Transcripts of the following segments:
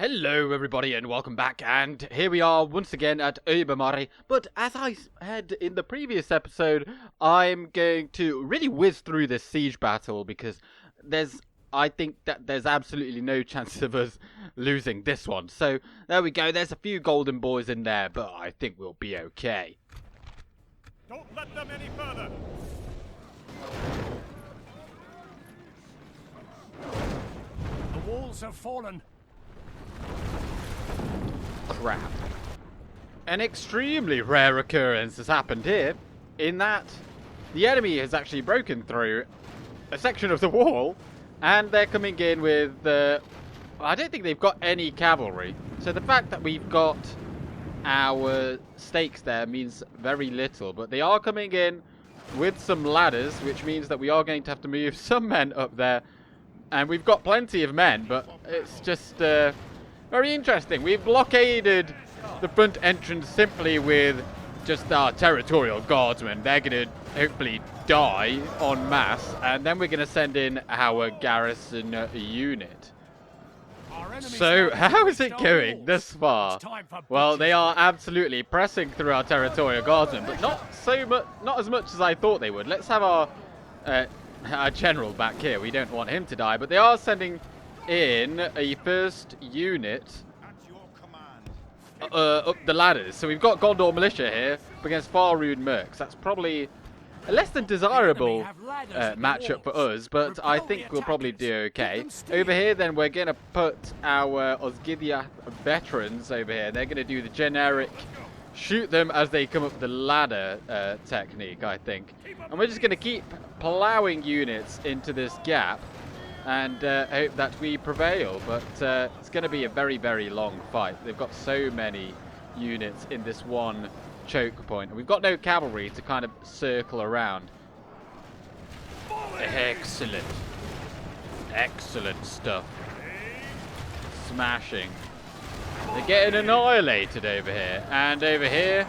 Hello everybody and welcome back, and here we are once again at Uruk-hai. But as I said in the previous episode, I'm going to really whiz through this siege battle because I think that there's absolutely no chance of us losing this one. So there we go, there's a few golden boys in there, but I think we'll be okay. Don't let them any further! The walls have fallen. Crap. An extremely rare occurrence has happened here, in that the enemy has actually broken through a section of the wall, and they're coming in with, I don't think they've got any cavalry. So the fact that we've got our stakes there means very little, but they are coming in with some ladders, which means that we are going to have to move some men up there, and we've got plenty of men, but it's just very interesting. We've blockaded the front entrance simply with just our territorial guardsmen. They're going to hopefully die en masse, and then we're going to send in our garrison unit. So, how is it going this far? Well, they are absolutely pressing through our territorial guardsmen, but not as much as I thought they would. Let's have our general back here. We don't want him to die, but they are sending in a first unit up the ladders. So we've got Gondor militia here against Faroon mercs. That's probably a less than desirable matchup for us, but I think we'll probably do okay. Over here then we're going to put our Osgiliath veterans over here. They're going to do the generic shoot them as they come up the ladder technique, I think. And we're just going to keep plowing units into this gap and hope that we prevail, but it's going to be a very, very long fight. They've got so many units in this one choke point, and we've got no cavalry to kind of circle around. Excellent. Excellent stuff. Smashing. They're getting annihilated over here, and over here,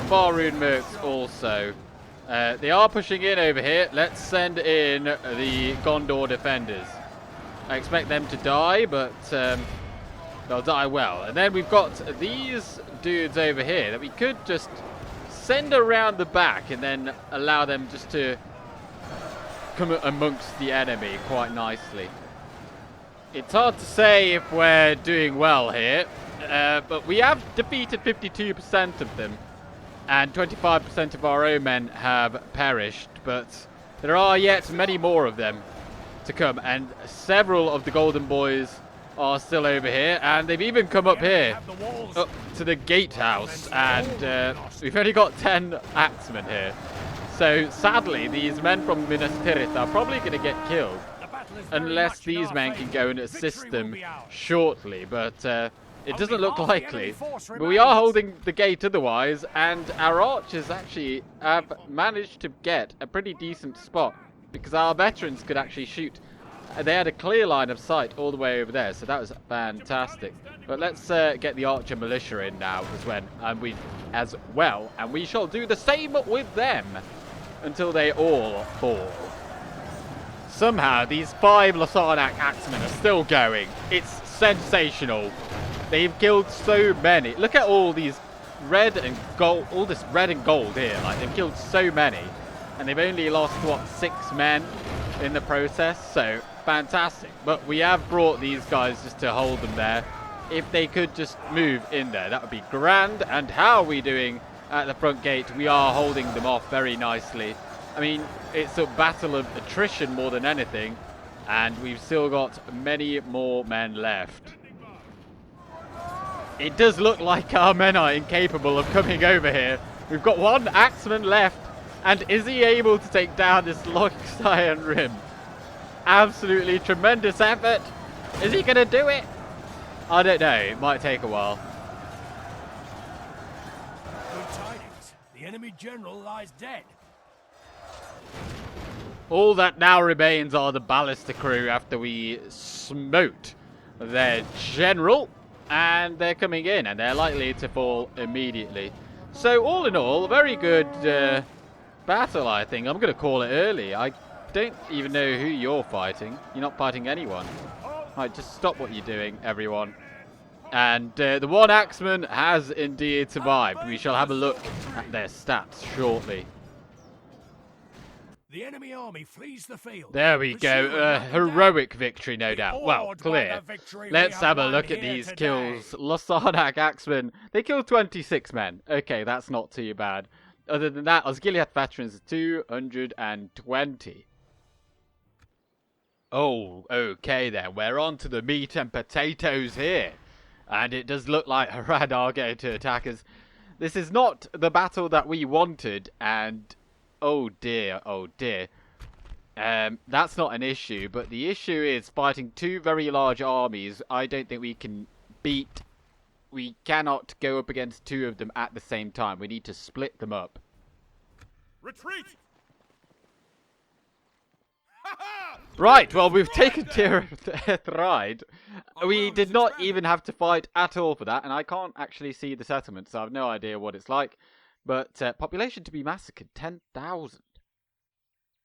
Faroon mercs also. They are pushing in over here. Let's send in the Gondor defenders. I expect them to die, but they'll die well. And then we've got these dudes over here that we could just send around the back and then allow them just to come amongst the enemy quite nicely. It's hard to say if we're doing well here, but we have defeated 52% of them. And 25% of our own men have perished, but there are yet many more of them to come, and several of the golden boys are still over here, and they've even come up here, up to the gatehouse, and we've only got 10 axemen here. So sadly, these men from Minas Tirith are probably going to get killed, unless these men can go and assist them shortly, but it doesn't look likely, but we are holding the gate otherwise, and our archers actually have managed to get a pretty decent spot because our veterans could actually shoot. They had a clear line of sight all the way over there, so that was fantastic. But let's get the archer militia in now as well, and we shall do the same with them until they all fall. Somehow these 5 Lasarnak axemen are still going. It's sensational. They've killed so many. Look at all these red and gold, all this red and gold here. Like, they've killed so many, and they've only lost, what, 6 men in the process. So fantastic. But we have brought these guys just to hold them there. If they could just move in there, that would be grand. And how are we doing at the front gate? We are holding them off very nicely. I mean, it's a battle of attrition more than anything, and we've still got many more men left. It does look like our men are incapable of coming over here. We've got 1 axeman left, and is he able to take down this Loch's Iron Rim? Absolutely tremendous effort. Is he going to do it? I don't know. It might take a while. Good tidings. The enemy general lies dead. All that now remains are the ballista crew after we smote their general. And they're coming in, and they're likely to fall immediately. So all in all, a very good battle, I think. I'm going to call it early. I don't even know who you're fighting. You're not fighting anyone. Right, just stop what you're doing, everyone. And the one axeman has indeed survived. We shall have a look at their stats shortly. The enemy army flees the field. There we go. Pursued, Heroic victory, no doubt. Well, awed by clear. the victory we Let's have a won look at here these today. kills. Lasarnak Axemen, they killed 26 men. Okay, that's not too bad. Other than that, Osgiliath veterans 220. Oh, okay then. We're on to the meat and potatoes here. And it does look like Harad are going to attack us. This is not the battle that we wanted, and oh dear, oh dear. That's not an issue, but the issue is fighting two very large armies. I don't think we can beat. We cannot go up against two of them at the same time. We need to split them up. Retreat! Right, well, we've taken Thride. We did not even have to fight at all for that, and I can't actually see the settlement, so I have no idea what it's like. But population to be massacred, 10,000.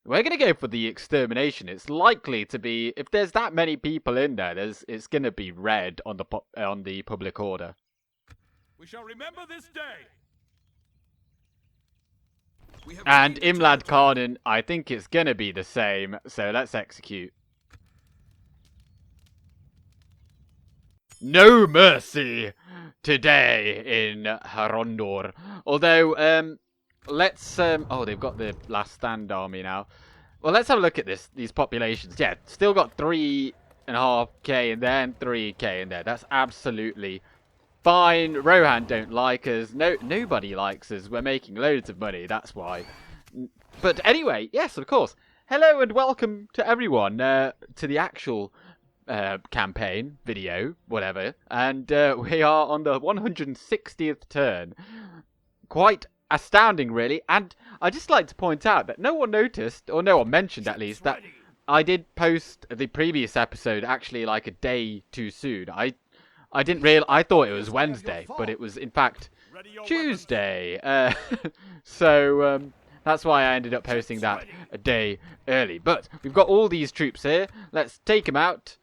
We're going to go for the extermination. It's likely to be, if there's that many people in there, it's going to be red on the public order. We shall remember this day. And Imlad Karnan, I think it's going to be the same, so let's execute. No mercy today in Harondor. Although, let's, oh, they've got the last stand army now. Well, let's have a look at these populations. Yeah, still got 3.5k in there and 3k in there. That's absolutely fine. Rohan don't like us. Nobody likes us. We're making loads of money. That's why. But anyway, yes, of course. Hello and welcome to everyone to the actual campaign video, whatever. And we are on the 160th turn. Quite astounding, really. And I'd just like to point out that no one noticed, or no one mentioned at least, that I did post the previous episode actually like a day too soon. I didn't I thought it was Wednesday, but it was in fact Tuesday. So that's why I ended up posting that a day early. But we've got all these troops here. Let's take them out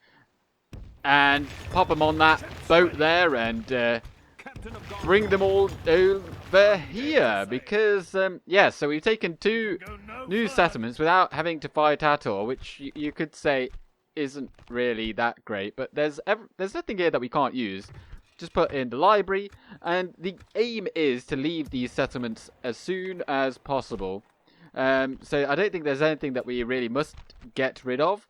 and pop them on that boat there and bring them all over here. Because, yeah, so we've taken two new settlements without having to fight at all, which you could say isn't really that great, but there's nothing here that we can't use. Just put in the library, and the aim is to leave these settlements as soon as possible. So I don't think there's anything that we really must get rid of.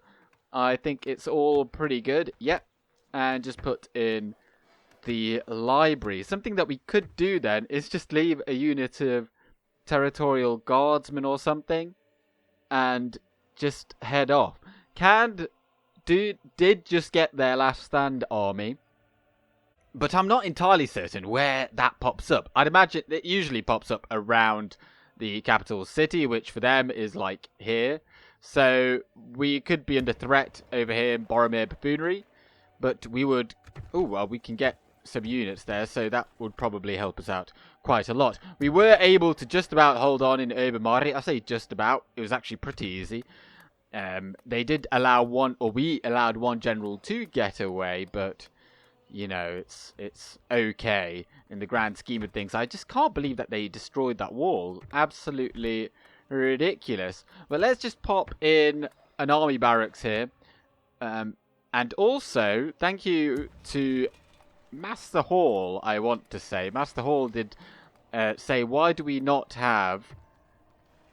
I think it's all pretty good. Yep, and just put in the library. Something that we could do then is just leave a unit of territorial guardsmen or something, and just head off. Did just get their last stand army, but I'm not entirely certain where that pops up. I'd imagine it usually pops up around the capital city, which for them is like here. So we could be under threat over here in Boromir Buffoonery, but we would... Oh, well, we can get some units there, so that would probably help us out quite a lot. We were able to just about hold on in Obermari. I say just about. It was actually pretty easy. They did allow we allowed one general to get away, but you know, it's okay in the grand scheme of things. I just can't believe that they destroyed that wall. Absolutely ridiculous. But let's just pop in an army barracks here. And also, thank you to Master Hall, I want to say. Master Hall did say, why do we not have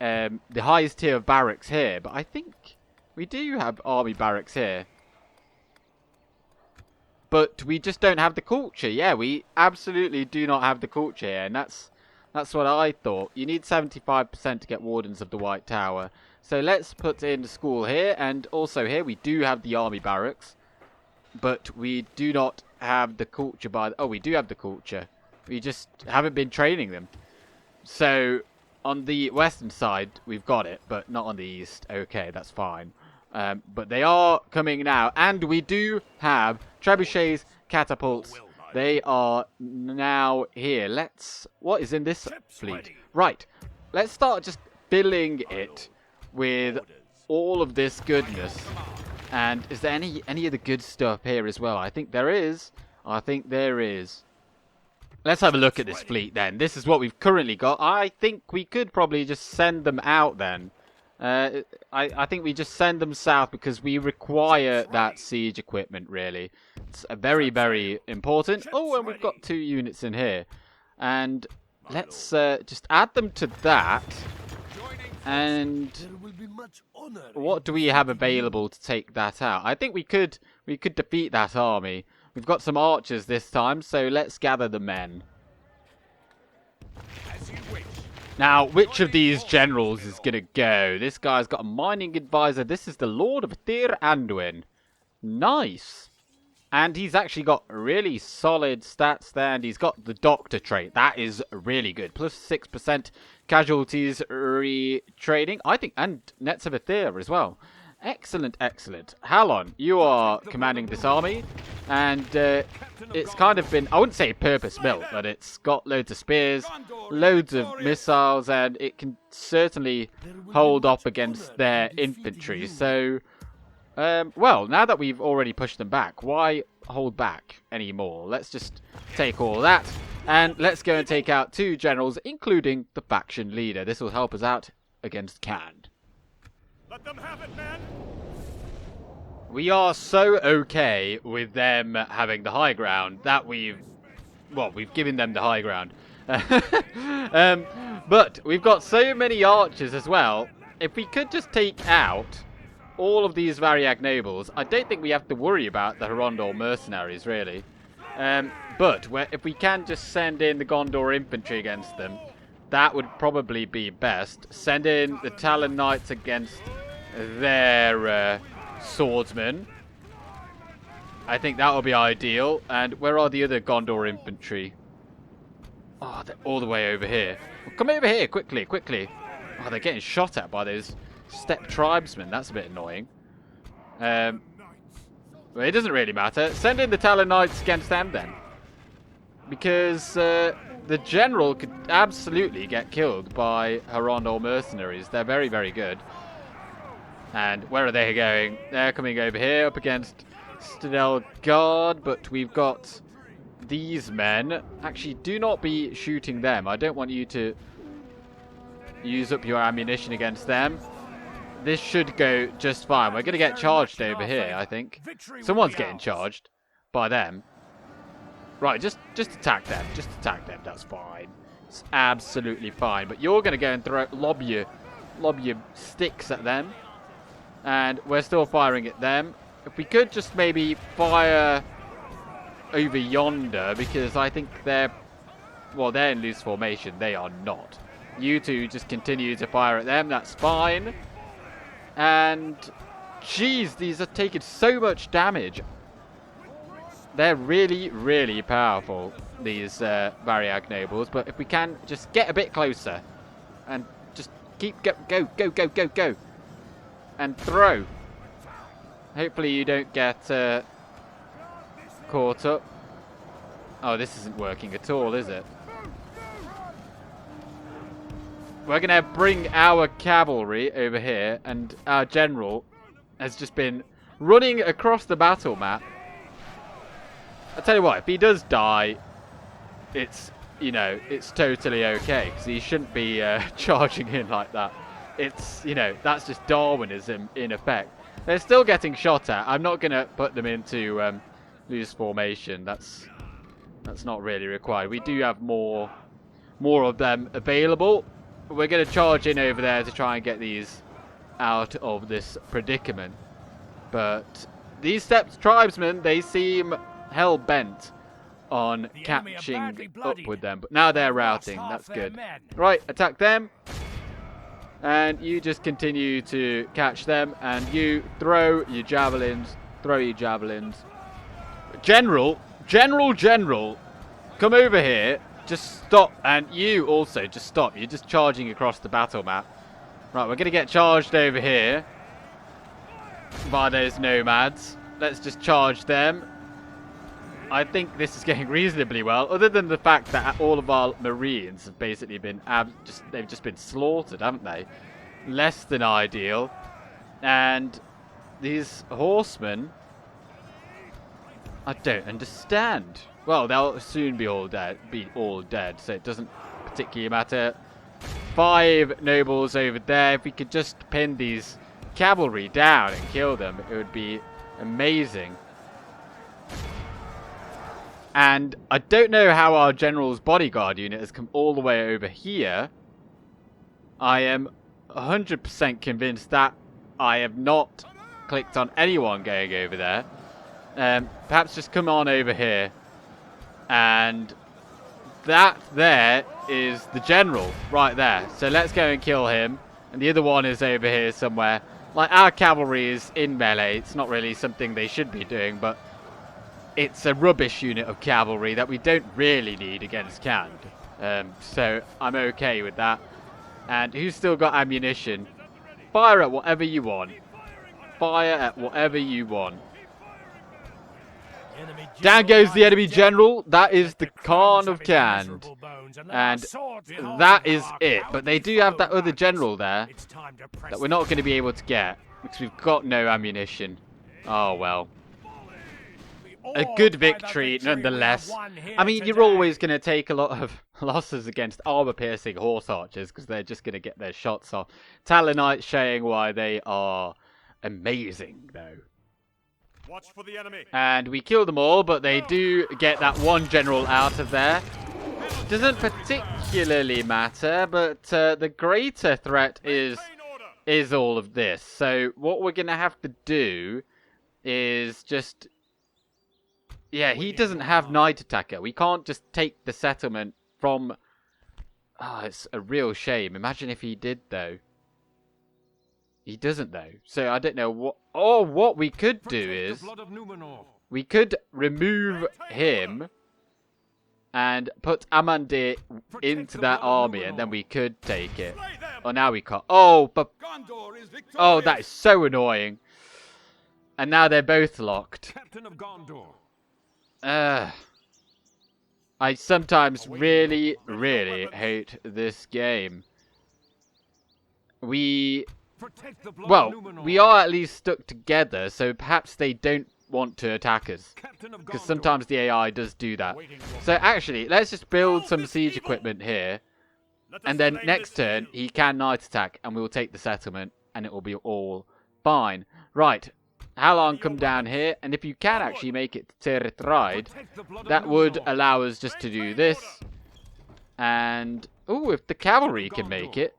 the highest tier of barracks here? But I think we do have army barracks here. But we just don't have the culture. Yeah, we absolutely do not have the culture here. And that's what I thought. You need 75% to get Wardens of the White Tower. So let's put in the school here. And also here we do have the army barracks. But we do not have the culture oh, we do have the culture. We just haven't been training them. So on the western side, we've got it, but not on the east. Okay, that's fine. But they are coming now. And we do have trebuchets, catapults. They are now here. What is in this fleet? Right. Let's start just filling it with all of this goodness. And is there any of the good stuff here as well? I think there is. I think there is. Let's have a look at this fleet then. This is what we've currently got. I think we could probably just send them out then. I think we just send them south because we require that siege equipment, really. It's very, very important. Oh, and we've got 2 units in here. And let's just add them to that. And what do we have available to take that out? I think we could defeat that army. We've got some archers this time, so let's gather the men. Now, which of these generals is going to go? This guy's got a mining advisor. This is the Lord of Tir Anduin. Nice. And he's actually got really solid stats there. And he's got the doctor trait. That is really good. Plus 6% casualties retraining. I think, and Nets of Aether as well. Excellent, excellent. Halon, you are commanding this army. And it's kind of been, I wouldn't say purpose-built, but it's got loads of spears, loads of missiles, and it can certainly hold up against their infantry. So, well, now that we've already pushed them back, why hold back anymore? Let's just take all that, and let's go and take out 2 generals, including the faction leader. This will help us out against Khand. Let them have it, men! We are so okay with them having the high ground that we've given them the high ground. But we've got so many archers as well. If we could just take out all of these Variag nobles, I don't think we have to worry about the Harondor mercenaries, really. But if we can just send in the Gondor infantry against them, that would probably be best. Send in the Talon Knights against their swordsmen. I think that will be ideal. And where are the other Gondor infantry? Oh, they're all the way over here. Well, come over here, quickly, quickly. Oh, they're getting shot at by those steppe tribesmen. That's a bit annoying. Well, it doesn't really matter. Send in the Talon Knights against them then. Because the general could absolutely get killed by Harondor mercenaries. They're very, very good. And where are they going? They're coming over here up against Stadel Guard, but we've got these men. Actually, do not be shooting them. I don't want you to use up your ammunition against them. This should go just fine. We're going to get charged over here, I think. Someone's getting charged by them. Right, just attack them. Just attack them. That's fine. It's absolutely fine. But you're going to go and lob your sticks at them. And we're still firing at them. If we could just maybe fire over yonder, because I think they're in loose formation. They are not. You two just continue to fire at them. That's fine. And, jeez, these are taking so much damage. They're really, really powerful, these Variag nobles. But if we can just get a bit closer and just keep go. And throw. Hopefully you don't get caught up. Oh, this isn't working at all, is it? We're going to bring our cavalry over here, and our general has just been running across the battle map. I'll tell you what, if he does die, it's, you know, it's totally okay, because he shouldn't be charging in like that. It's, you know, that's just Darwinism in effect. They're still getting shot at. I'm not going to put them into loose formation. That's not really required. We do have more of them available. We're going to charge in over there to try and get these out of this predicament. But these steppe tribesmen, they seem hell-bent on catching up with them. But now they're routing. That's good. Right, attack them. And you just continue to catch them. And you throw your javelins. General. Come over here. Just stop. And you also just stop. You're just charging across the battle map. Right, we're going to get charged over here by those nomads. Let's just charge them. I think this is going reasonably well, other than the fact that all of our Marines have basically been they've just been slaughtered, haven't they? Less than ideal. And these horsemen, I don't understand. Well, they'll soon be all dead, so it doesn't particularly matter. 5 nobles over there. If we could just pin these cavalry down and kill them, it would be amazing. And I don't know how our general's bodyguard unit has come all the way over here. I am 100% convinced that I have not clicked on anyone going over there. Perhaps just come on over here. And that there is the general right there. So let's go and kill him. And the other one is over here somewhere. Like, our cavalry is in melee. It's not really something they should be doing, but it's a rubbish unit of cavalry that we don't really need against Khand. So I'm okay with that. And who's still got ammunition? Fire at whatever you want. Fire at whatever you want. Down goes the enemy general. That is the Khan of Khand. And that is it. But they do have that other general there that we're not going to be able to get because we've got no ammunition. Oh well. A good victory nonetheless. I mean, you're always going to take a lot of losses against armor-piercing horse archers because they're just going to get their shots off. Talonites showing why they are amazing, though. Watch for the enemy. And we kill them all, but they do get that one general out of there. Doesn't particularly matter, but the greater threat is all of this. So what we're going to have to do is just... Yeah, he doesn't have Night Attacker. We can't just take the settlement from... Oh, it's a real shame. Imagine if he did, though. He doesn't, though. So I don't know what... Oh, what we could do is... We could remove him and put Amandir into that army, and then we could take it. Oh, now we can't. Oh, but... Oh, that is so annoying. And now they're both locked. Captain of Gondor. I sometimes really, really hate this game. We are at least stuck together, so perhaps they don't want to attack us. Because sometimes the AI does do that. So actually, let's just build some siege equipment here. And then next turn, he can night attack, and we'll take the settlement, and it will be all fine. Right. Halon come down here, and if you can actually make it to Tirith, that would allow us just to do this. And oh, if the cavalry can make it,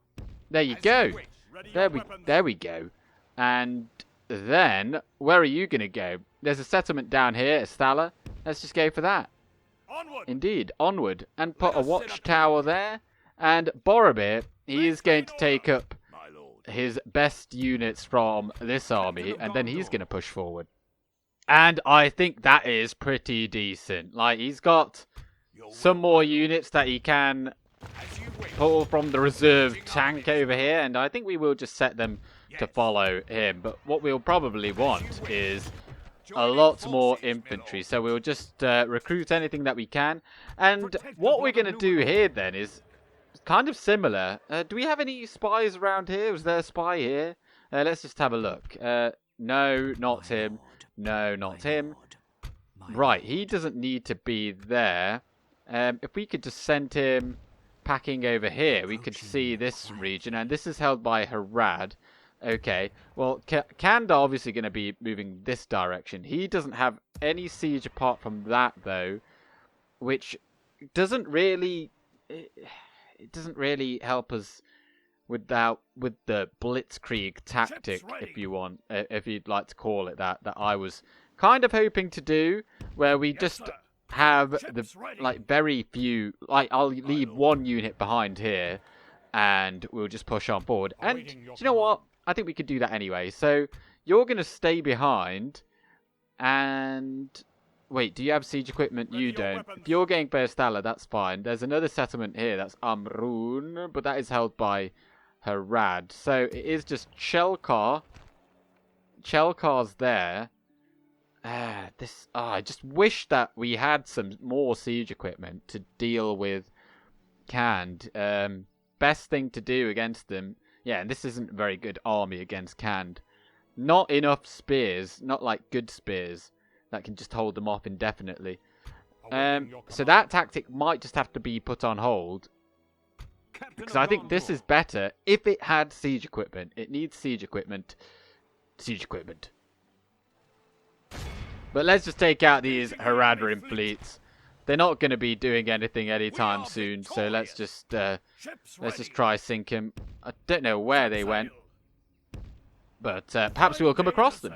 there you go. There we go. And then where are you gonna go? There's a settlement down here, Estala. Let's just go for that. Indeed, onward, and put a watchtower there. And Boromir, he is going to take up his best units from this army, and then he's going to push forward. And I think that is pretty decent. Like, he's got some more units that he can pull from the reserve tank over here, and I think we will just set them to follow him. But what we'll probably want is a lot more infantry, so we'll just recruit anything that we can. And what we're going to do here then is kind of similar. Do we have any spies around here? Was there a spy here? Let's just have a look. No, not him. No, not him. Right, he doesn't need to be there. If we could just send him packing over here, we could see this region. And this is held by Harad. Okay, well, Khand are obviously going to be moving this direction. He doesn't have any siege apart from that, though. Which doesn't really... It doesn't really help us with the blitzkrieg tactic, if you want, if you'd like to call it that I was kind of hoping to do, where we just have the very few, I'll leave one unit behind here, and we'll just push on forward. And do you know what? I think we could do that anyway. So you're going to stay behind, and wait, do you have siege equipment? You don't. If you're getting Berstala, that's fine. There's another settlement here. That's Amrun, but that is held by Harad. So it is just Chelkar. Chelkar's there. I just wish that we had some more siege equipment to deal with Khand. Best thing to do against them. Yeah, and this isn't a very good army against Khand. Not enough spears. Not like good spears. that can just hold them off indefinitely. So that tactic might just have to be put on hold. Because I think this is better if it had siege equipment. It needs siege equipment. Siege equipment. But let's just take out these Haradrim fleets. They're not going to be doing anything anytime soon, so let's just try sink them. I don't know where they went, but perhaps we'll come across them.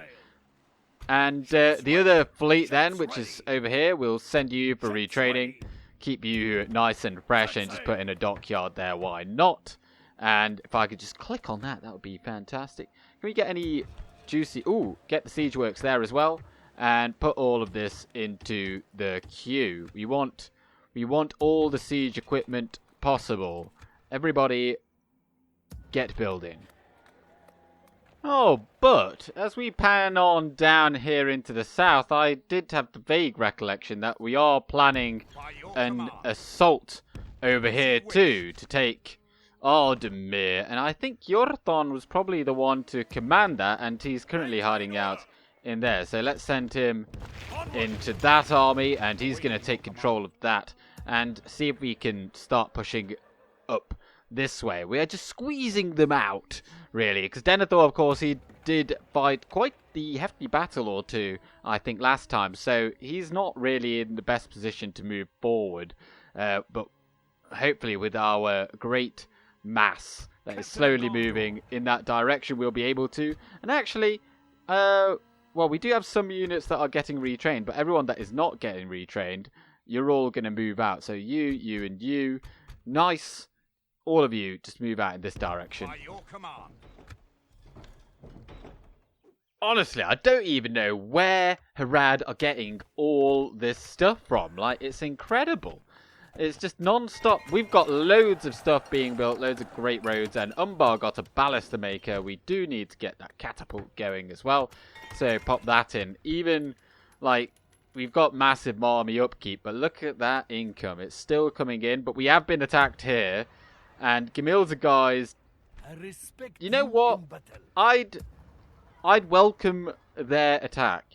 And the other fleet then, which is over here, we'll send you for retraining. Keep you nice and fresh and just put in a dockyard there. Why not? And if I could just click on that, that would be fantastic. Can we get any juicy... Ooh, get the siege works there as well. And put all of this into the queue. We want all the siege equipment possible. Everybody get building. Oh, but as we pan on down here into the south, I did have the vague recollection that we are planning an assault over here too, to take Ardamir. And I think Yorthon was probably the one to command that, and he's currently hiding out in there. So let's send him into that army, and he's going to take control of that, and see if we can start pushing up this way. We are just squeezing them out, really, because Denethor, of course, he did fight quite the hefty battle or two, I think, last time, so he's not really in the best position to move forward, but hopefully with our great mass that is slowly moving in that direction, we'll be able to. And actually, well, we do have some units that are getting retrained, but everyone that is not getting retrained, you're all going to move out. So you, and you, nice. All of you, just move out in this direction. By your command. Honestly, I don't even know where Harad are getting all this stuff from. Like, it's incredible. It's just non-stop. We've got loads of stuff being built, loads of great roads, and Umbar got a ballista maker. We do need to get that catapult going as well. So pop that in. Even, like, we've got massive army upkeep, but look at that income. It's still coming in, but we have been attacked here. And Gamilza guys, you know what? I'd welcome their attack.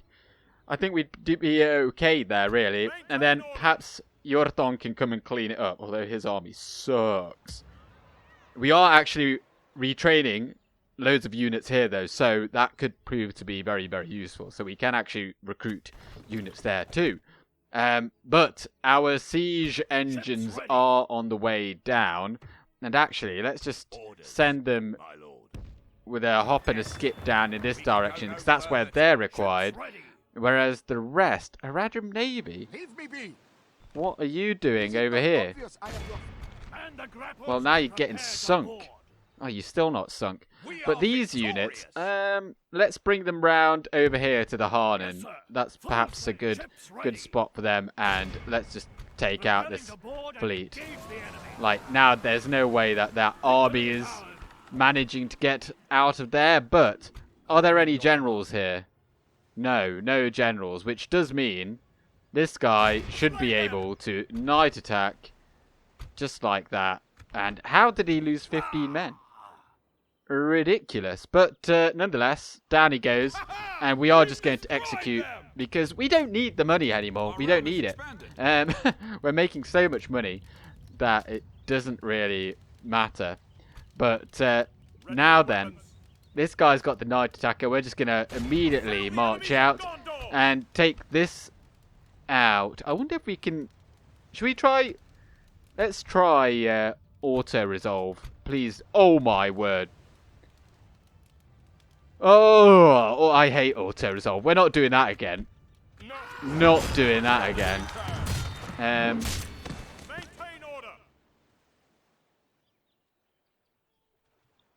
I think we'd be okay there, really. And then perhaps Yorthon can come and clean it up, although his army sucks. We are actually retraining loads of units here, though, so that could prove to be very, very useful. So we can actually recruit units there, too. But our siege engines are on the way down. And actually, let's just send them with a hop and a skip down in this direction, because that's where they're required. Whereas the rest, Haradrim Navy, what are you doing over here? Well, now you're getting sunk. Oh, you're still not sunk. But these units, let's bring them round over here to the Harnon. That's perhaps a good spot for them. And let's just take out this fleet. Like, now there's no way that that army is managing to get out of there. But are there any generals here? No generals, which does mean this guy should be able to night attack just like that. And how did he lose 15 men? Ridiculous. But nonetheless, down he goes. And we are just going to execute, because we don't need the money anymore. We don't need it. We're making so much money that it doesn't really matter. But now then, this guy's got the night attacker. We're just going to immediately march out and take this out. I wonder if we can... Should we try... Let's try auto-resolve. Please. Oh, my word. Oh, I hate auto-resolve. We're not doing that again. Not doing that again.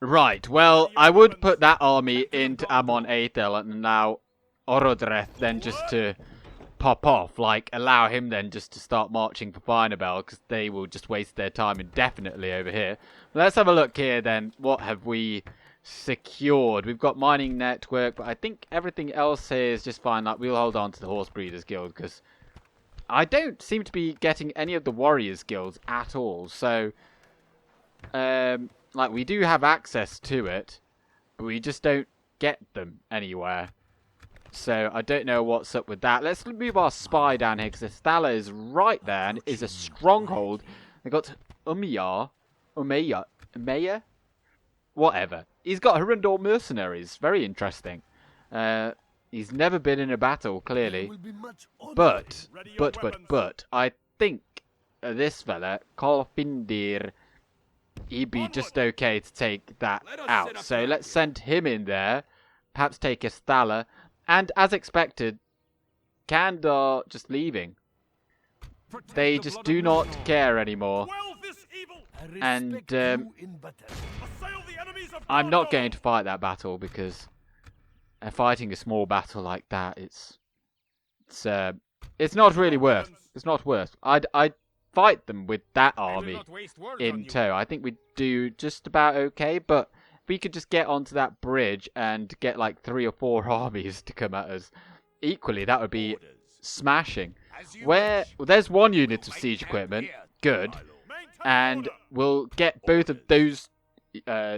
Right, well, I would put that army into Amon Aethel and allow Orodreth then just to pop off. Like, allow him then just to start marching for Finabel, because they will just waste their time indefinitely over here. Let's have a look here then. What have we secured? We've got mining network, but I think everything else here is just fine. Like, we'll hold on to the Horse Breeders Guild, because I don't seem to be getting any of the Warriors Guilds at all. So, like, we do have access to it, but we just don't get them anywhere. So I don't know what's up with that. Let's move our spy down here, because the Stala is right there and is a stronghold. They got Umeya, whatever. He's got Harondor mercenaries. Very interesting. He's never been in a battle, clearly. But, I think this fella, Kolfindir, he'd be just okay to take that out. So let's send him in there. Perhaps take a Stala. And as expected, Gondor just leaving. They just do not care anymore. And I'm not going to fight that battle, because fighting a small battle like that, it's not really worth. It's not worth. I'd fight them with that army in tow. I think we'd do just about okay, but if we could just get onto that bridge and get like 3 or 4 armies to come at us, equally that would be smashing. Well, there's 1 unit of siege equipment. Good. And we'll get both of those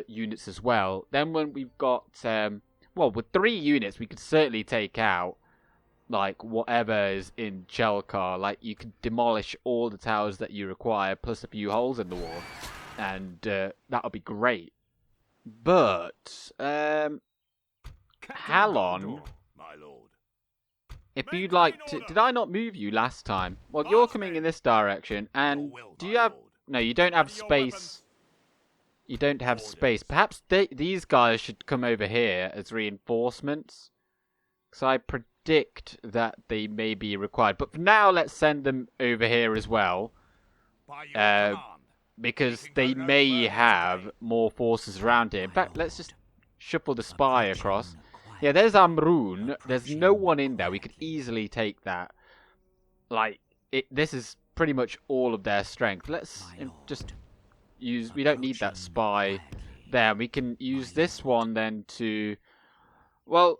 units as well. Then when we've got, well, with 3 units, we could certainly take out, like, whatever is in Chelkar. Like, you could demolish all the towers that you require, plus a few holes in the wall. And that would be great. But, Halon, if you'd like to... Did I not move you last time? Well, you're coming in this direction, and do you have... No, you don't have space. You don't have space. Perhaps these guys should come over here as reinforcements. Because I predict that they may be required. But for now, let's send them over here as well. Because they may have more forces around here. In fact, let's just shuffle the spy across. Yeah, there's Amrun. There's no one in there. We could easily take that. Like, this is pretty much all of their strength. Let's just use... We don't need that spy there. We can use this one then to... Well,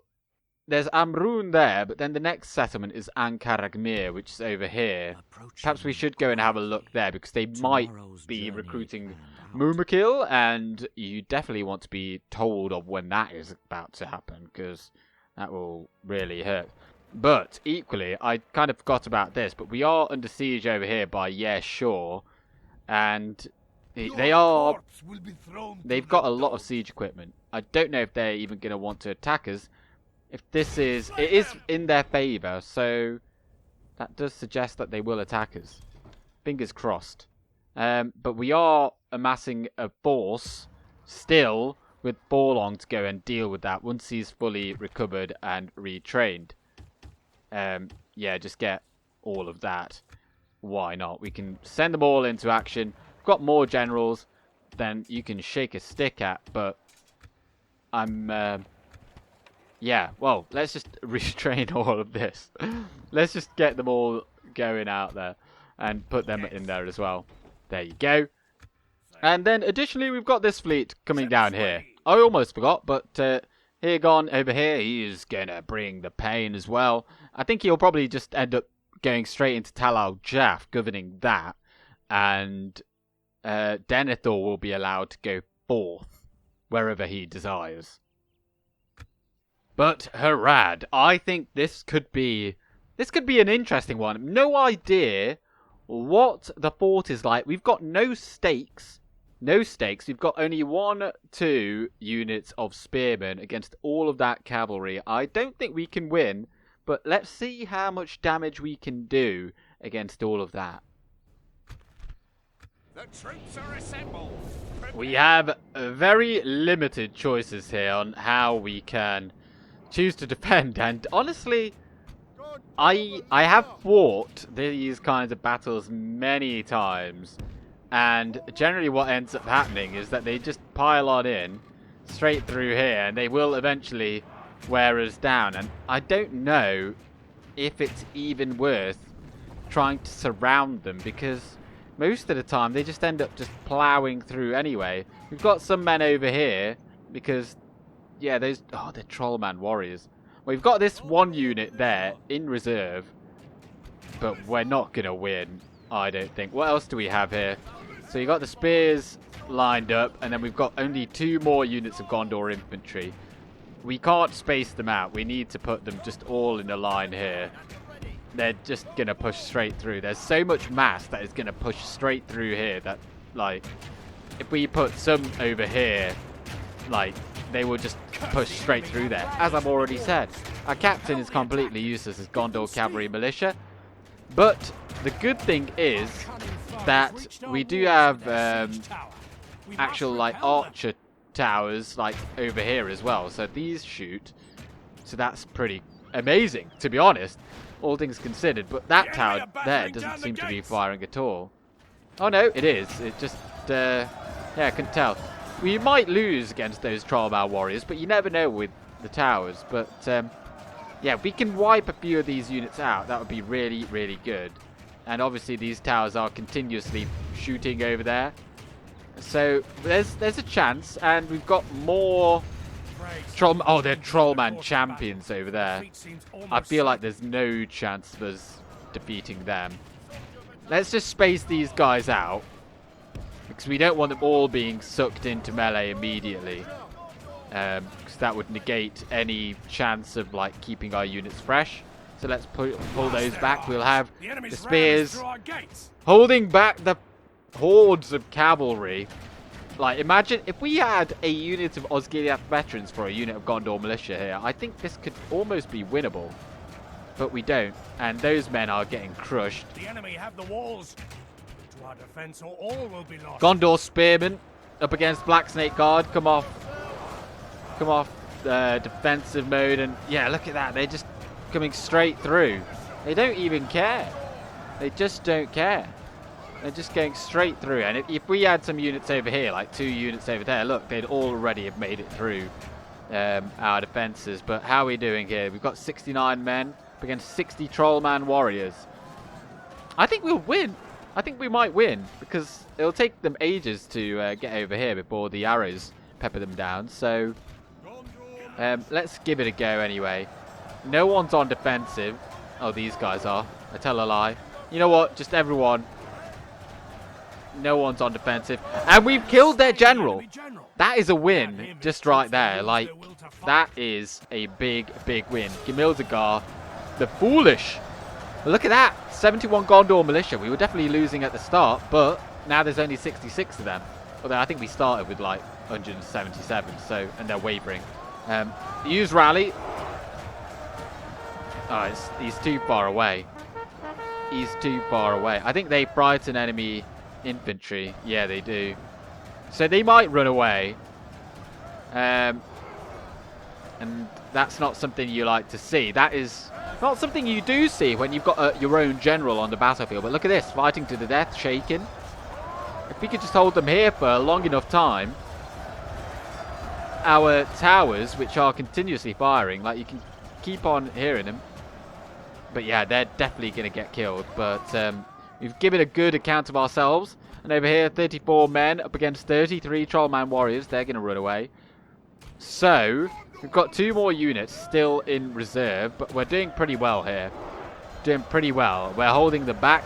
there's Amrun there, but then the next settlement is Ankaragmir, which is over here. Perhaps we should go and have a look there, because they might be recruiting Mumakil, and you definitely want to be told of when that is about to happen, because that will really hurt. But, equally, I kind of forgot about this, but we are under siege over here by Shore, and they've got a lot of siege equipment. I don't know if they're even going to want to attack us. If this is... It is in their favour, so that does suggest that they will attack us. Fingers crossed. But we are amassing a force still with Borlong to go and deal with that once he's fully recovered and retrained. Yeah, just get all of that. Why not? We can send them all into action. We've got more generals than you can shake a stick at, but I'm... yeah, well, let's just retrain all of this. Let's just get them all going out there and put them in there as well. There you go. And then additionally, we've got this fleet coming down here. I almost forgot, but Hirgon over here, he is going to bring the pain as well. I think he'll probably just end up going straight into Tal al-Jaf, governing that. And Denethor will be allowed to go forth wherever he desires. But Harad, I think this could be an interesting one. No idea what the fort is like. We've got no stakes. No stakes. We've got only 1, 2 units of spearmen against all of that cavalry. I don't think we can win, but let's see how much damage we can do against all of that. The troops are assembled. We have very limited choices here on how we can choose to defend, and honestly, I have fought these kinds of battles many times, and generally what ends up happening is that they just pile on in straight through here, and they will eventually wear us down. And I don't know if it's even worth trying to surround them, because most of the time they just end up just ploughing through anyway. We've got some men over here because, yeah, they're Trollman warriors. We've got this 1 unit there in reserve, but we're not going to win, I don't think. What else do we have here? So you got the spears lined up, and then we've got only 2 more units of Gondor infantry. we can't space them out. We need to put them just all in a line here. They're just going to push straight through. There's so much mass that is going to push straight through here that, like, if we put some over here, like, they will just push straight through there. As I've already said, our captain is completely useless as Gondor Cavalry Militia. But the good thing is that we do have actual, like, archer towers, like, over here as well. So these shoot. So that's pretty amazing, to be honest, all things considered. But that tower there doesn't seem to be firing at all. Oh, no, it is. It just, yeah, I couldn't tell. We might lose against those Trollman warriors, but you never know with the towers. But, yeah, if we can wipe a few of these units out, that would be really, really good. And obviously these towers are continuously shooting over there. So there's a chance, and we've got more oh, they're Trollman champions over there. I feel like there's no chance of us defeating them. Let's just space these guys out, because we don't want them all being sucked into melee immediately. Because that would negate any chance of, like, keeping our units fresh. So let's pull those back. We'll have the spears holding back the hordes of cavalry. Like, imagine if we had a unit of Osgiliath veterans for a unit of Gondor militia here. I think this could almost be winnable. But we don't. And those men are getting crushed. The enemy have the walls. To our defense, or all will be lost. Gondor spearmen up against Black Snake Guard. Come off defensive mode. And yeah, look at that. They're just coming straight through. They don't even care. They just don't care. They're just going straight through. And if we had some units over here, like 2 units over there, look, they'd already have made it through our defenses. But how are we doing here? We've got 69 men against 60 Trollman warriors. I think we'll win. I think we might win, because it'll take them ages to get over here before the arrows pepper them down. So let's give it a go anyway. No one's on defensive. Oh, these guys are. I tell a lie. You know what? Just everyone. No one's on defensive. And we've killed their general. That is a win just right there. Like, that is a big, big win. Gimildagar, the foolish. Look at that. 71 Gondor militia. We were definitely losing at the start, but now there's only 66 of them. Although I think we started with like 177, so, and they're wavering. Use rally. Oh, he's too far away. He's too far away. I think they frighten enemy infantry. Yeah, they do. So they might run away. And that's not something you like to see. That is not something you do see when you've got your own general on the battlefield. But look at this, fighting to the death, shaken. If we could just hold them here for a long enough time, our towers, which are continuously firing, like, you can keep on hearing them. But yeah, they're definitely going to get killed. But we've given a good account of ourselves. And over here, 34 men up against 33 Trollman warriors. They're going to run away. So we've got 2 more units still in reserve. But we're doing pretty well here. Doing pretty well. We're holding them back.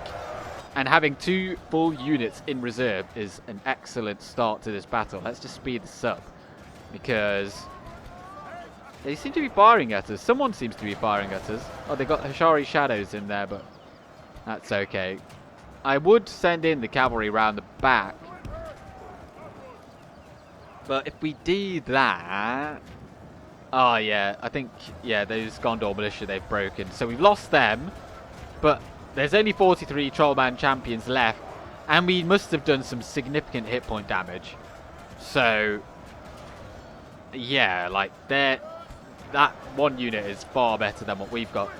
And having 2 full units in reserve is an excellent start to this battle. Let's just speed this up, because they seem to be firing at us. Someone seems to be firing at us. Oh, they got Hashari shadows in there, but that's okay. I would send in the cavalry round the back. But if we do that... Oh, yeah. I think, yeah, those Gondor militia, they've broken. So we've lost them. But there's only 43 Trollman champions left. And we must have done some significant hit point damage. So, yeah, like, that one unit is far better than what we've got.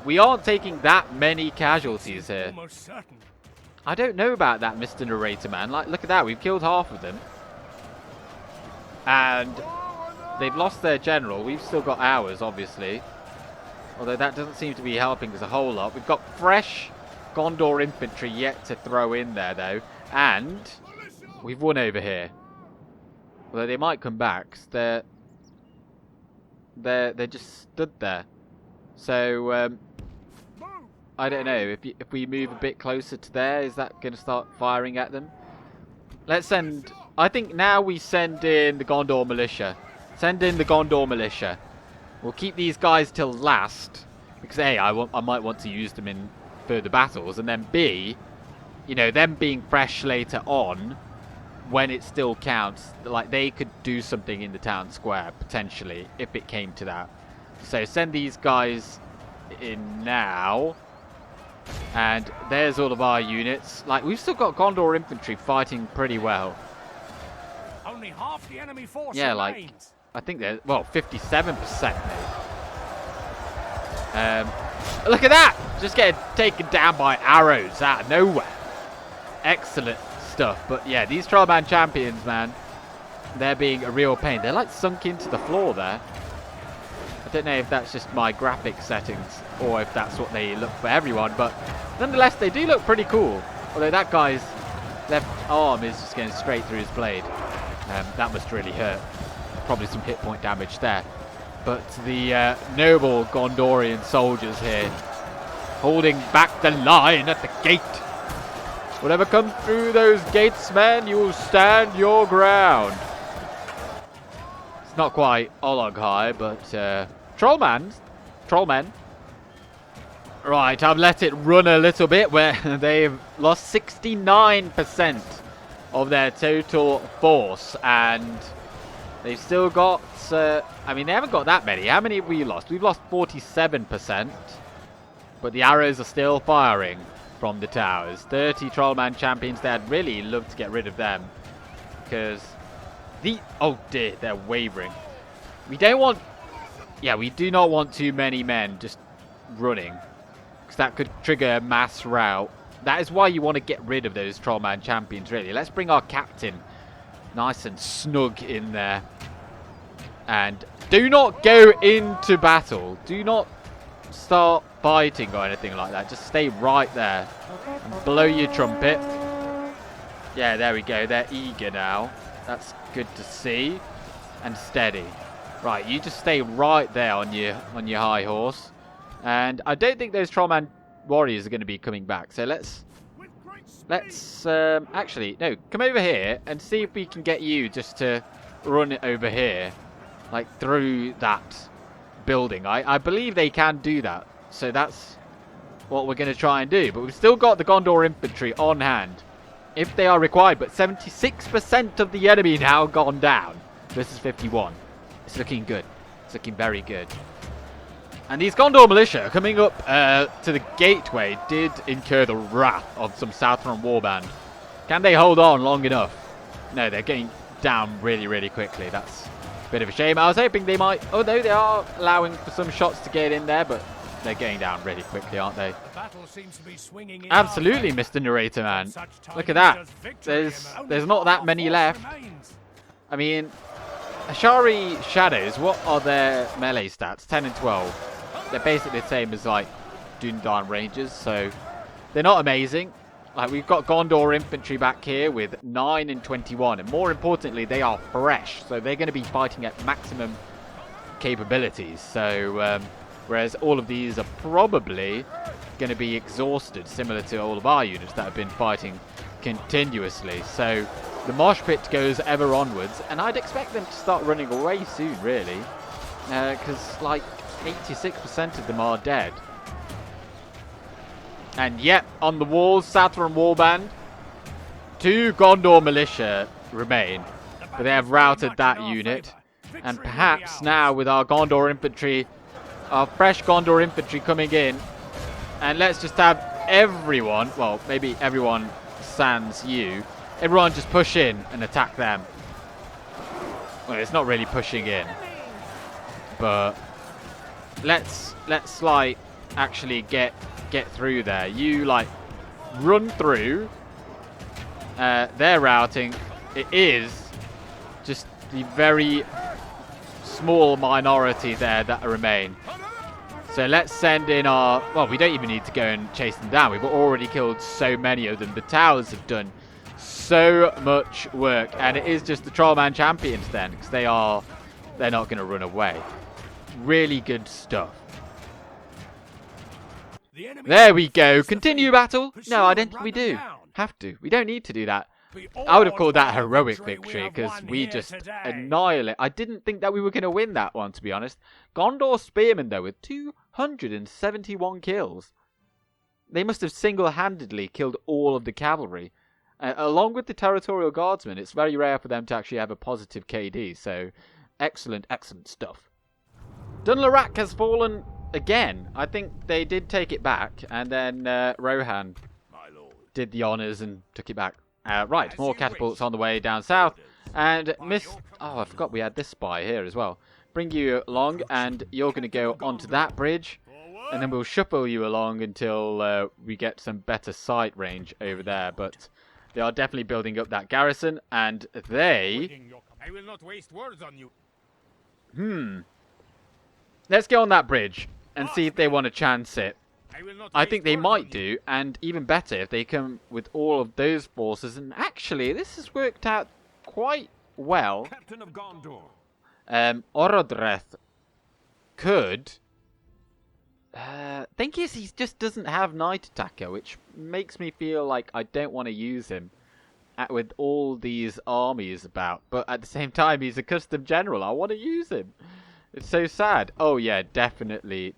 We aren't taking that many casualties here. I don't know about that, Mr. Narrator Man. Like, look at that. We've killed half of them. And they've lost their general. We've still got ours, obviously. Although that doesn't seem to be helping us a whole lot. We've got fresh Gondor infantry yet to throw in there, though. And we've won over here. Although they might come back, 'cause they're just stood there. So I don't know, if we move a bit closer to there, is that going to start firing at them? Let's send... I think now we send in the Gondor militia. Send in the Gondor militia. We'll keep these guys till last. Because A, I might want to use them in further battles. And then B, you know, them being fresh later on, when it still counts, like they could do something in the town square, potentially, if it came to that. So send these guys in now. And there's all of our units. Like, we've still got Gondor infantry fighting pretty well. Only half the enemy force Yeah, remains. like, I think they're, well, 57% maybe. Look at that! Just getting taken down by arrows out of nowhere. Excellent stuff. But yeah, these Trollman champions, man, they're being a real pain. They're like sunk into the floor there. I don't know if that's just my graphic settings or if that's what they look for everyone, but nonetheless, they do look pretty cool. Although that guy's left arm is just going straight through his blade. That must really hurt. Probably some hit point damage there. But the noble Gondorian soldiers here holding back the line at the gate. Whatever comes through those gates, man, you will stand your ground. It's not quite Uruk-hai, but Trollmen. Right, I've let it run a little bit where they've lost 69% of their total force, and they've still got, I mean, they haven't got that many. How many have we lost? We've lost 47%, but the arrows are still firing from the towers. 30 Trollman champions there. I'd really love to get rid of them, because oh dear, they're wavering. We don't want, yeah, we do not want too many men just running, because that could trigger a mass rout. That is why you want to get rid of those Trollman champions, really. Let's bring our captain nice and snug in there. And do not go into battle. Do not start fighting or anything like that. Just stay right there and blow your trumpet. Yeah, there we go. They're eager now. That's good to see. And steady. Right, you just stay right there on your high horse. And I don't think those Trollman warriors are going to be coming back. So let's actually, no, come over here and see if we can get you just to run it over here, like through that building. I believe they can do that. So that's what we're going to try and do. But we've still got the Gondor infantry on hand if they are required. But 76% of the enemy now gone down versus 51. It's looking good. It's looking very good. And these Gondor militia coming up to the gateway did incur the wrath of some Southron warband. Can they hold on long enough? No, they're getting down really, really quickly. That's a bit of a shame. I was hoping they might... Oh, no, they are allowing for some shots to get in there, but they're getting down really quickly, aren't they? The battle seems to be swinging in Absolutely, Mr. Narrator, man. Look at that. There's not that many left. I mean, Ashari Shadows, what are their melee stats? 10 and 12. They're basically the same as, like, Dundan Rangers, so they're not amazing. Like, we've got Gondor infantry back here with 9 and 21, and more importantly, they are fresh, so they're going to be fighting at maximum capabilities. So, whereas all of these are probably going to be exhausted, similar to all of our units that have been fighting continuously. So, the mosh pit goes ever onwards, and I'd expect them to start running away soon, really, because, like, 86% of them are dead. And yet, on the walls, Southron warband, 2 Gondor militia remain, but they have routed that unit. And perhaps now with our Gondor infantry, our fresh Gondor infantry coming in, and let's just have everyone, well, maybe everyone sans you, everyone just push in and attack them. Well, it's not really pushing in, but let's like actually get through there. You like run through. They're routing. It is just the very small minority there that remain. So let's send in our... Well, we don't even need to go and chase them down. We've already killed so many of them. The towers have done so much work, and it is just the Trollman champions then, because they're not going to run away. Really good stuff. There we go. Continue battle. No, I don't think we do. Have to. We don't need to do that. I would have called that heroic victory because we just annihilate. I didn't think that we were going to win that one, to be honest. Gondor Spearmen, though, with 271 kills. They must have single-handedly killed all of the cavalry. Along with the territorial guardsmen, it's very rare for them to actually have a positive KD. So, excellent, excellent stuff. Dunlarak has fallen again. I think they did take it back, and then Rohan did the honours and took it back. Right, more catapults on the way down south. And oh, I forgot we had this spy here as well. Bring you along, and you're going to go onto that bridge. And then we'll shuffle you along until we get some better sight range over there. But they are definitely building up that garrison. And they... I will not waste words on you. Let's go on that bridge and see if they want to chance it. I think they might do, and even better if they come with all of those forces. And actually, this has worked out quite well. Captain of Gondor. Orodreth could... thing is, he just doesn't have Night Attacker, which makes me feel like I don't want to use him with all these armies about. But at the same time, he's a custom general. I want to use him. It's so sad. Oh yeah, definitely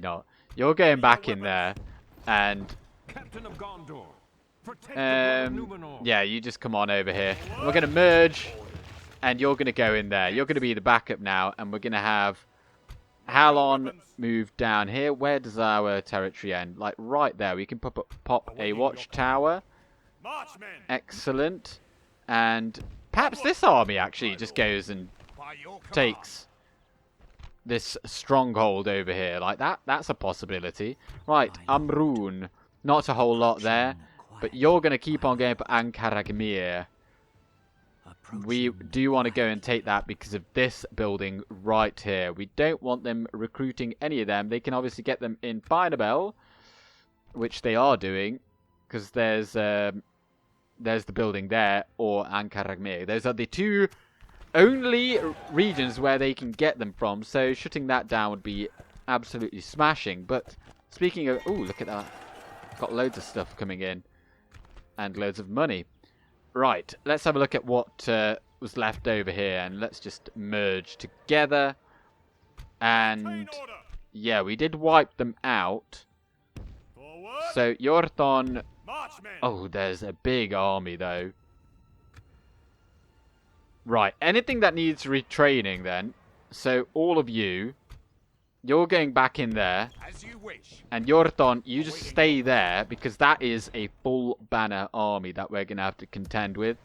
not. You're going back in there, and Captain of Gondor. yeah, you just come on over here. We're gonna merge, and you're gonna go in there. You're gonna be the backup now, and we're gonna have Halon move down here. Where does our territory end? Like right there. We can pop a watchtower. Excellent. And perhaps this army actually just goes and takes this stronghold over here. Like that. That's a possibility. Right, Amrun. Not a whole lot there. But you're going to keep on going for Ankaragmir. We do want to go and take that because of this building right here. We don't want them recruiting any of them. They can obviously get them in Binabel, which they are doing, because there's the building there, or Ankaragmir. Those are the two only regions where they can get them from, so shutting that down would be absolutely smashing. But speaking of... ooh, look at that. Got loads of stuff coming in. And loads of money. Right, let's have a look at what was left over here, and let's just merge together. And yeah, we did wipe them out. So Yorthon... oh, there's a big army though. Right, anything that needs retraining then. So all of you, you're going back in there. And Yorthon, you just stay there, because that is a full banner army that we're going to have to contend with.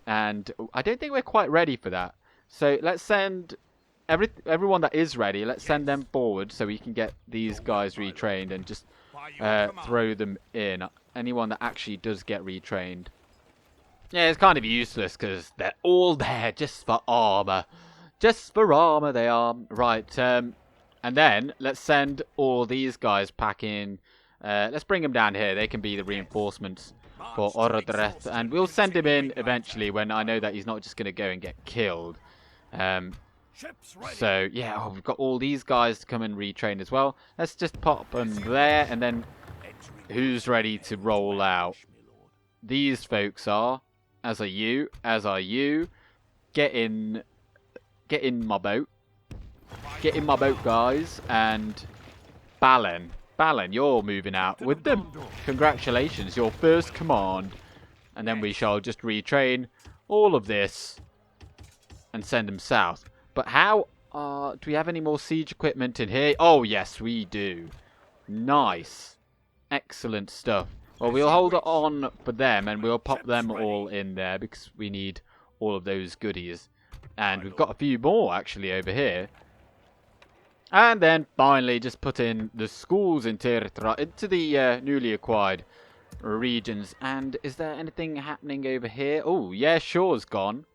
And I don't think we're quite ready for that. So let's send everyone that is ready, let's send them forward so we can get these guys retrained and just throw them in. Anyone that actually does get retrained. Yeah, it's kind of useless because they're all there just for armor. Just for armor they are. Right, and then let's send all these guys packing. Let's bring them down here. They can be the reinforcements for Orodreth. And we'll send him in eventually when I know that he's not just going to go and get killed. So, yeah, we've got all these guys to come and retrain as well. Let's just pop them there. And then who's ready to roll out? These folks are. As are you. As are you. Get in my boat. Get in my boat, guys. And Balin. Balin, you're moving out with them. Congratulations, your first command. And then we shall just retrain all of this and send them south. But how... do we have any more siege equipment in here? Oh, yes, we do. Nice. Excellent stuff. Well, we'll hold it on for them, and we'll pop them all in there, because we need all of those goodies. And we've got a few more, actually, over here. And then, finally, just put in the schools into the newly acquired regions. And is there anything happening over here? Oh, yeah, Shaw's gone.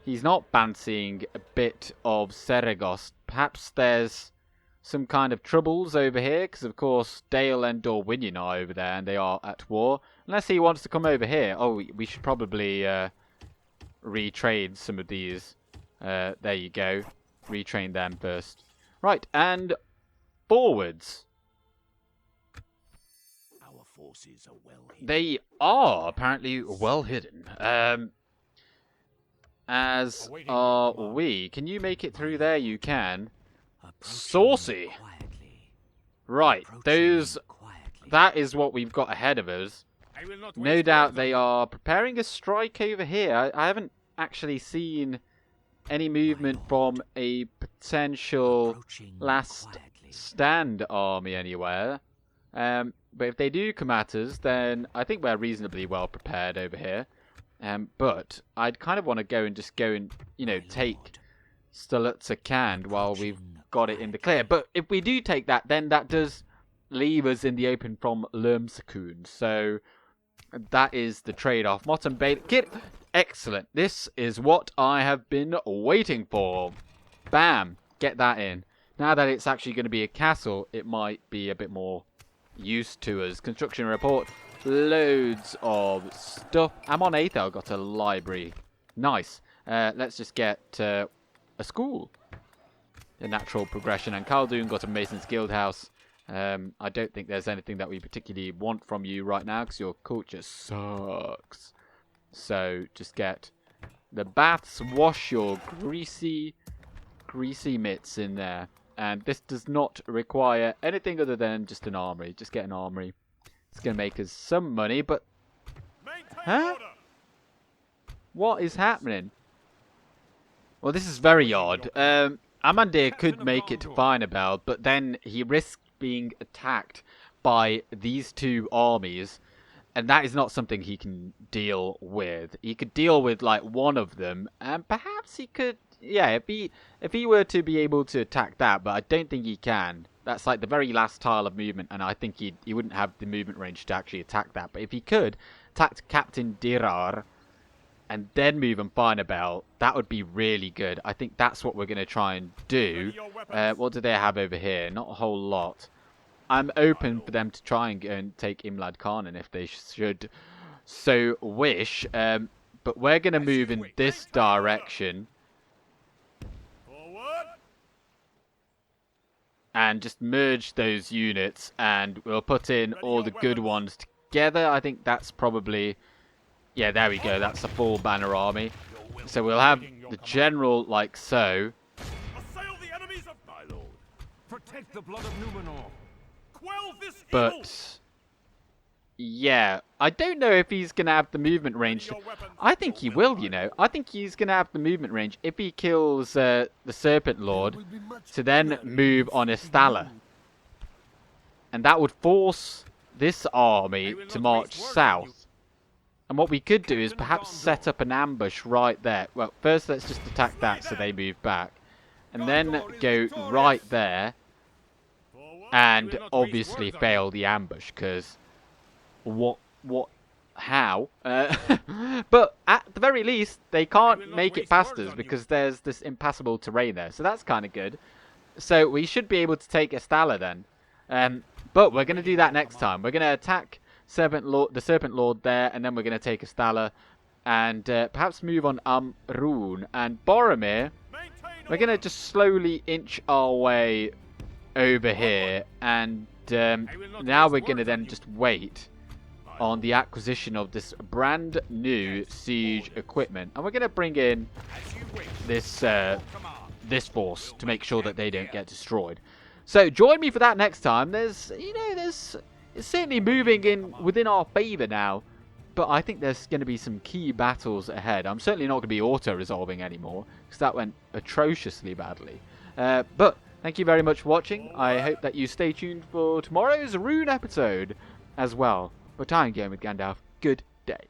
He's not fancying a bit of Seregos. Perhaps there's some kind of troubles over here, because of course Dale and Dorwinion are over there and they are at war. Unless he wants to come over here. Oh, we should probably retrain some of these. There you go. Retrain them first. Right, and forwards. forces are well hidden. They are apparently well hidden. As are we. Can you make it through there? You can. Saucy. Right, those... That is what we've got ahead of us. I will not No waste doubt words they on you. are preparing a strike over here. I haven't actually seen any movement from a potential last stand army anywhere. But if they do come at us, then I think we're reasonably well prepared over here. But I'd kind of want to go and you know, take Stalutza while we've got it in the clear. But if we do take that, then that does leave us in the open from Lermsakun. So that is the trade-off. Motten Bait Kit. Excellent. This is what I have been waiting for. Bam. Get that in. Now that it's actually going to be a castle, it might be a bit more used to us. Construction report. Loads of stuff. Amon Aethel got a library. Nice. Let's just get a school. A natural progression. And Khaldun got a Mason's Guild House. I don't think there's anything that we particularly want from you right now because your culture sucks. So just get the baths, wash your greasy mitts in there. And this does not require anything other than just an armory. Just get an armory. It's going to make us some money, but... Huh? What is happening? Well, this is very odd. Amandir could make it to Finabel, but then he risked being attacked by these two armies, and that is not something he can deal with. He could deal with like one of them, and perhaps he could, yeah, if he were to be able to attack that, but I don't think he can. That's like the very last tile of movement, and I think he wouldn't have the movement range to actually attack that. But if he could attack Captain Dirar and then move on Finabel, that would be really good. I think that's what we're going to try and do. What do they have over here? Not a whole lot. I'm open for them to try and go and take Imlad Khanan if they should so wish. But we're going to move in this direction. And just merge those units. And we'll put in all the good ones together. I think that's probably... Yeah, there we go. That's a full banner army. So we'll have the general like so. Assail the enemies of my lord. Protect the blood of Numenor. Quell this But evil. yeah, I don't know if he's gonna have the movement range. I think he will, you know. I think he's gonna have the movement range if he kills the Serpent Lord to then move on Istala. And that would force this army to march south. And what we could do is perhaps set up an ambush right there. Well, first let's just attack that so they move back. And then go right there. And obviously fail the ambush, because... how? But at the very least, they can't make it past us because there's this impassable terrain there. So that's kind of good. So we should be able to take Istala then. But we're going to do that next time. We're going to attack... the Serpent Lord there, and then we're going to take Istala and perhaps move on Amrun and Boromir. We're going to just slowly inch our way over here, and now we're going to then just wait on the acquisition of this brand new siege equipment, and we're going to bring in this this force to make sure that they don't get destroyed. So join me for that next time. It's certainly moving in within our favour now, but I think there's going to be some key battles ahead. I'm certainly not going to be auto-resolving anymore, because that went atrociously badly. But thank you very much for watching. I hope that you stay tuned for tomorrow's Rune episode as well. But I'm going with Gandalf. Good day.